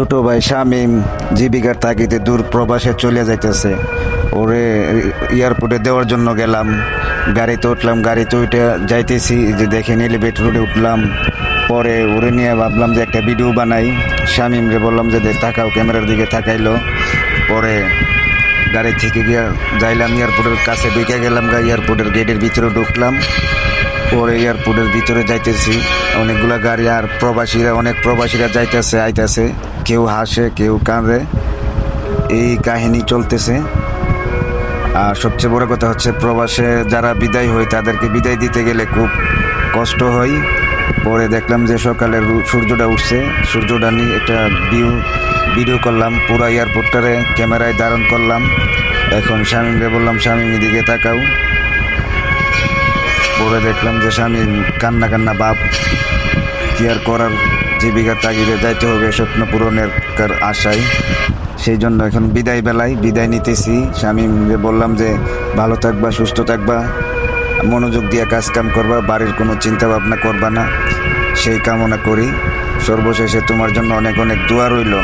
ছোট ভাই শামীম জীবিকার তাগিদে দূর প্রবাসে চলে যাইতেছে। ওরে এয়ারপোর্টে দেওয়ার জন্য গেলাম, গাড়িতে উঠলাম, গাড়িতে উঠে যাইতেছি যে দেখেন এলিভেটর রোডে উঠলাম। পরে ওরে নিয়ে ভাবলাম যে একটা ভিডিও বানাই। শামীমরে বললাম যে তাকাও, ক্যামেরার দিকে তাকাইলো। পরে গাড়ি থেকে গিয়া যাইলাম এয়ারপোর্টের কাছে, ঢুকে গেলাম এয়ারপোর্টের গেটের ভিতরে ঢুকলাম। পরে এয়ারপোর্টের ভিতরে যাইতেছি, অনেকগুলা গাড়ি আর অনেক প্রবাসীরা যাইতেছে আইতেছে, কেউ হাসে কেউ কাঁদে, এই কাহিনী চলতেছে। আর সবচেয়ে বড় কথা হচ্ছে প্রবাসে যারা বিদায় হয় তাদেরকে বিদায় দিতে গেলে খুব কষ্ট হয়। পরে দেখলাম যে সকালের সূর্যটা উঠছে, সূর্যটা নিয়ে একটা ভিডিও করলাম, পুরো এয়ারপোর্টটারে ক্যামেরায় ধারণ করলাম। এখন শামীমকে বললাম, শামীম দিকে তাকাও। পরে দেখলাম যে শামীম কান্না কান্না ভাব। কি আর করার, জীবিকার তাগিদে যাইতে হবে স্বপ্ন পূরণের আশায়। সেই জন্য এখন বিদায় নিতেছি। শামীমকে বললাম যে ভালো থাকবা, সুস্থ থাকবা, মনোযোগ দিয়ে কাজ কাম করবা, বাড়ির কোনো চিন্তা ভাবনা করবা না, সেই কামনা করি। সর্বশেষে তোমার জন্য অনেক অনেক দোয়া রইল।